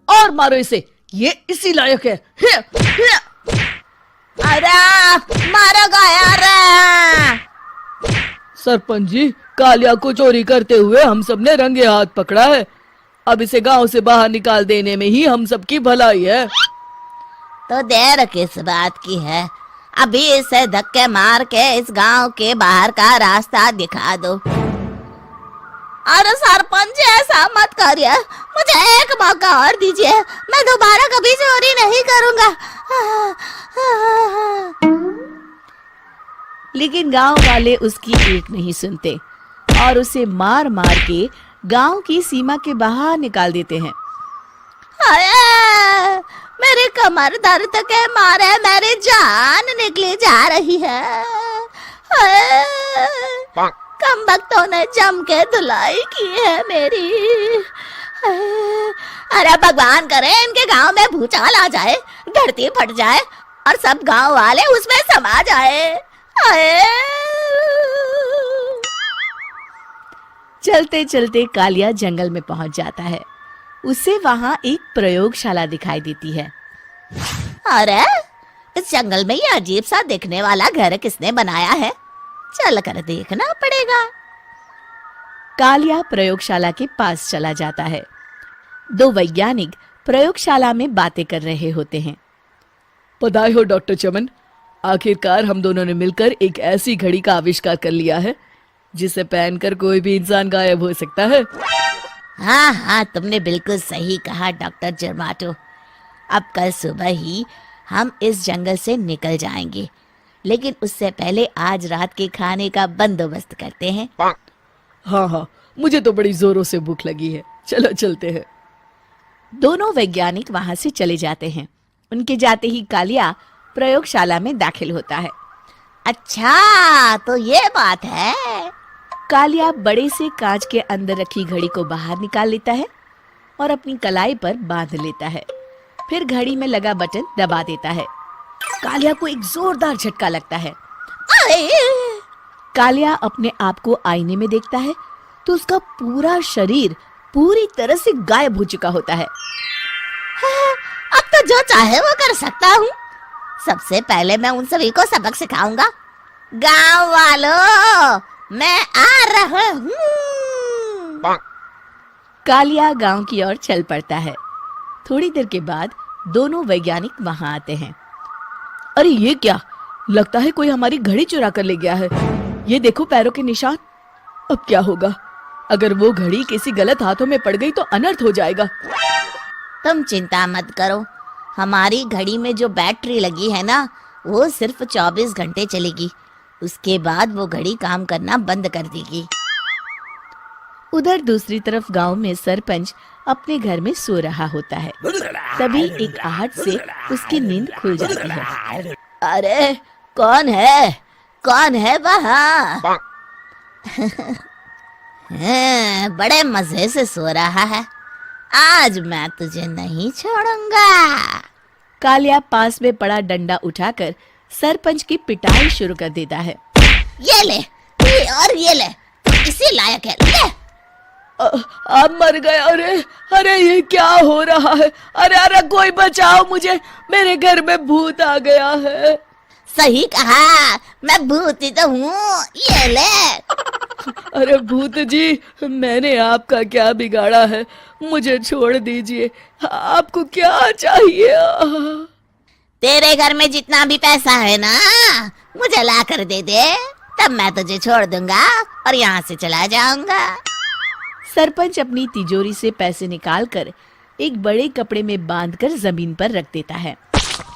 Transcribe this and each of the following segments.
और मारो इसे, ये इसी लायक है। अरे मारो यार। सरपंच जी, कालिया को चोरी करते हुए हम सब ने रंगे हाथ पकड़ा है। अब इसे गांव से बाहर निकाल देने में ही हम सबकी भलाई है। तो देर किस बात की है, अभी इसे धक्के मार के इस गांव के बाहर का रास्ता दिखा दो। अरे सरपंच जी, ऐसा मत करिए, मुझे एक मौका और दीजिए, मैं दोबारा कभी चोरी नहीं करूंगा। लेकिन गांव वाले उसकी एक नहीं सुनते और उसे मार मार के गांव की सीमा के बाहर निकाल देते हैं। हाय, मेरी कमर दर्द के मारे मेरी जान निकली जा रही है। हाय, कमबख्तों ने जम के धुलाई की है मेरी। अरे भगवान करे इनके गांव में भूचाल आ जाए, धरती फट जाए और सब गांव वाले उसमें समा जाए। चलते चलते कालिया जंगल में पहुंच जाता है। उसे वहां एक प्रयोगशाला दिखाई देती है। अरे इस जंगल में ये अजीब सा दिखने वाला घर किसने बनाया है, चल कर देखना पड़ेगा। कालिया प्रयोगशाला के पास चला जाता है। दो वैज्ञानिक प्रयोगशाला में बातें कर रहे होते हैं। बधाई हो डॉक्टर चमन, आखिरकार हम दोनों ने मिलकर एक ऐसी घड़ी का आविष्कार कर लिया है जिसे पहनकर कोई भी इंसान गायब हो सकता है। हाँ हाँ, तुमने बिल्कुल सही कहा डॉक्टर जर्माटो। अब कल सुबह ही हम इस जंगल से निकल जाएंगे, लेकिन उससे पहले आज रात के खाने का बंदोबस्त करते हैं। हाँ हाँ, मुझे तो बड़ी जोरों से भूख लगी है, चलो चलते हैं। दोनों वैज्ञानिक वहां से चले जाते हैं। उनके जाते ही कालिया प्रयोगशाला में दाखिल होता है। अच्छा तो ये बात है। कालिया बड़े से कांच के अंदर रखी घड़ी को बाहर निकाल लेता है और अपनी कलाई पर बांध लेता है। फिर घड़ी में लगा बटन दबा देता है। कालिया को एक जोरदार झटका लगता है। कालिया अपने आप को आईने में देखता है तो उसका पूरा शरीर पूरी तरह से गायब हो चुका होता है। अब तो जो चाहे वो कर सकता हूँ। सबसे पहले मैं उन सभी को सबक सिखाऊंगा। गांव वालों, मैं आ रहा हूँ। कालिया गांव की ओर चल पड़ता है। थोड़ी देर के बाद दोनों वैज्ञानिक वहां आते हैं। अरे ये क्या, लगता है कोई हमारी घड़ी चुरा कर ले गया है। ये देखो पैरों के निशान। अब क्या होगा, अगर वो घड़ी किसी गलत हाथों में पड़ गई तो अनर्थ हो जाएगा। तुम चिंता मत करो, हमारी घड़ी में जो बैटरी लगी है ना, वो सिर्फ 24 घंटे चलेगी। उसके बाद वो घड़ी काम करना बंद कर देगी। उधर दूसरी तरफ गांव में सरपंच अपने घर में सो रहा होता है। तभी एक आहट से उसकी नींद खुल जाती है। अरे कौन है, कौन है वहाँ? बड़े मजे से सो रहा है, आज मैं तुझे नहीं छोड़ूंगा। कालिया पास में पड़ा डंडा उठाकर सरपंच की पिटाई शुरू कर देता है। ये ले, ये और ये ले, इसी लायक है, ले। आप मर गए। अरे अरे ये क्या हो रहा है? अरे अरे कोई बचाओ मुझे, मेरे घर में भूत आ गया है। सही कहा, मैं भूत ही तो हूँ, ये ले। अरे भूत जी, मैंने आपका क्या बिगाड़ा है, मुझे छोड़ दीजिए। आपको क्या चाहिए? तेरे घर में जितना भी पैसा है ना, मुझे ला कर दे दे, तब मैं तुझे छोड़ दूंगा और यहाँ से चला जाऊंगा। सरपंच अपनी तिजोरी से पैसे निकालकर एक बड़े कपड़े में बांधकर जमीन पर रख देता है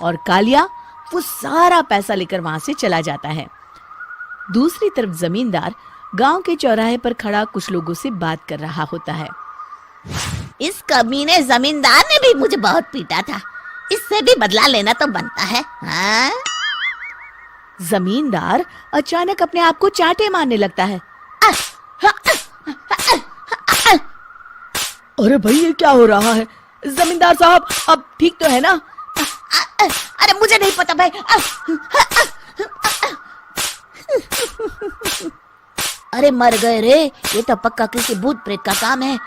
और कालिया वो सारा पैसा लेकर वहां से चला जाता है। दूसरी तरफ जमींदार गांव के चौराहे पर खड़ा कुछ लोगों से बात कर रहा होता है। इस कमीने जमींदार ने भी मुझे बहुत पीटा था, इससे भी बदला लेना तो बनता है। हाँ? जमींदार अचानक अपने आप को चांटे मारने लगता है। अरे भाई ये क्या हो रहा है? जमींदार साहब अब ठीक तो है ना? अरे मुझे नहीं पता भाई। अरे मर गए रे, ये तो पक्का किसी भूत प्रेत का काम है।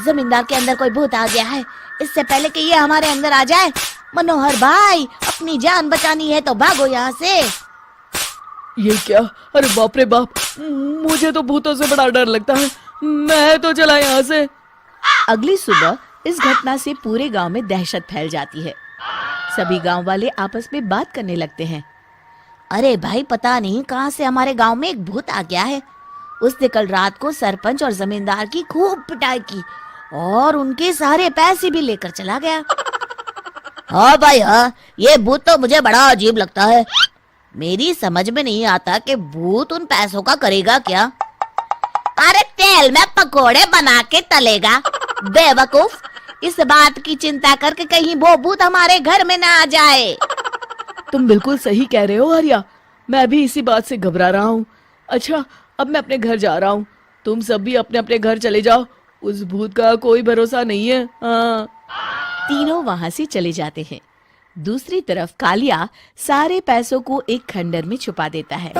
जमींदार के अंदर कोई भूत आ गया है, इससे पहले कि ये हमारे अंदर आ जाए। मनोहर भाई, अपनी जान बचानी है तो भागो यहाँ से। ये क्या? अरे बाप रे बाप, मुझे तो भूतों से बड़ा डर लगता है। मैं तो चला यहाँ से। अगली सुबह इस घटना से पूरे गांव में दहशत फैल जाती है। सभी गांव वाले आपस में बात करने लगते हैं। अरे भाई, पता नहीं कहाँ से हमारे गांव में एक भूत आ गया है। उसने कल रात को सरपंच और जमींदार की खूब पिटाई की और उनके सारे पैसे भी लेकर चला गया। हाँ भाई हाँ, ये भूत तो मुझे बड़ा अजीब लगता है। मेरी समझ में नहीं आता कि भूत उन पैसों का करेगा क्या। अरे तेल में पकोड़े बना के तलेगा बेवकूफ। इस बात की चिंता करके कहीं वो भूत हमारे घर में ना आ जाए। तुम बिल्कुल सही कह रहे हो आर्या, मैं भी इसी बात से घबरा रहा हूँ। अच्छा, अब मैं अपने घर जा रहा हूँ। तुम सब भी अपने अपने घर चले जाओ, उस भूत का कोई भरोसा नहीं है। हाँ। तीनों वहां से चले जाते हैं। दूसरी तरफ कालिया सारे पैसों को एक खंडर में छुपा देता है।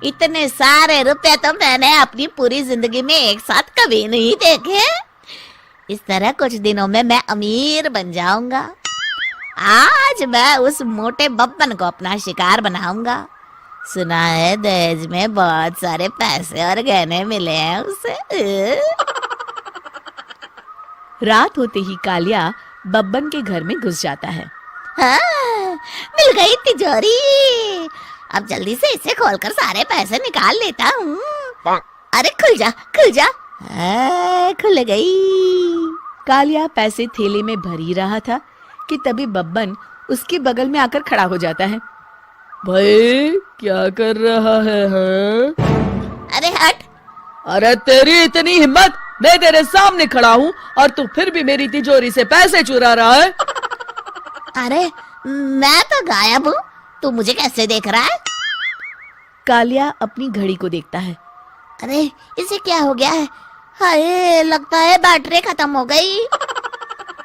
इतने सारे रुपए तो मैंने अपनी पूरी जिंदगी में एक साथ कभी नहीं देखे। इस तरह कुछ दिनों में मैं अमीर बन जाऊंगा। आज मैं उस मोटे बब्बन को अपना शिकार बनाऊंगा। सुना है दहेज में बहुत सारे पैसे और गहने मिले हैं उसे। रात होते ही कालिया बब्बन के घर में घुस जाता है। हाँ, मिल गई तिजोरी। अब जल्दी से इसे खोलकर सारे पैसे निकाल लेता हूँ। अरे खुल जा खुल जा। खुल गई। कालिया पैसे थैले में भर ही रहा था कि तभी बब्बन उसके बगल में आकर खड़ा हो जाता है। भाई क्या कर रहा है? हाँ? अरे हट। अरे तेरी इतनी हिम्मत, मैं तेरे सामने खड़ा हूँ और तू फिर भी मेरी तिजोरी से पैसे चुरा रहा है। अरे मैं तो गायब हूँ, तू मुझे कैसे देख रहा है? कालिया अपनी घड़ी को देखता है। अरे इसे क्या हो गया है? हाय, लगता है बैटरी खत्म हो गई।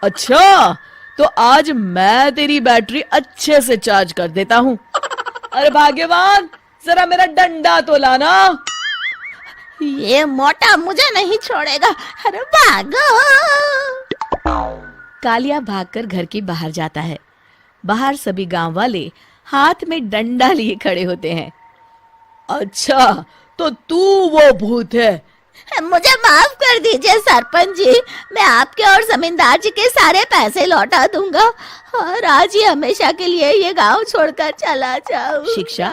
अच्छा, तो आज मैं तेरी बैटरी अच्छे से चार्ज कर देता हूँ। अरे भाग्यवान, जरा मेरा डंडा तो लाना। ये मोटा मुझे नहीं छोड़ेगा। अरे भागो। कालिया भागकर घर के बाहर जाता है। बाहर सभी गांव वाले हाथ में डंडा लिए खड़े होते हैं। अच्छा, तो तू वो भूत है? मुझे माफ कर दीजिए सरपंच जी, मैं आपके और जमींदार जी के सारे पैसे लौटा दूंगा और आज ही हमेशा के लिए ये गांव छोड़कर चला जाऊंगा। शिक्षा,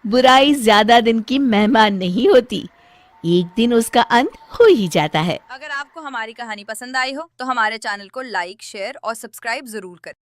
बुराई ज्यादा दिन की मेहमान नहीं होती, एक दिन उसका अंत हो ही जाता है। अगर आपको हमारी कहानी पसंद आई हो तो हमारे चैनल को लाइक, शेयर और सब्सक्राइब जरूर करें।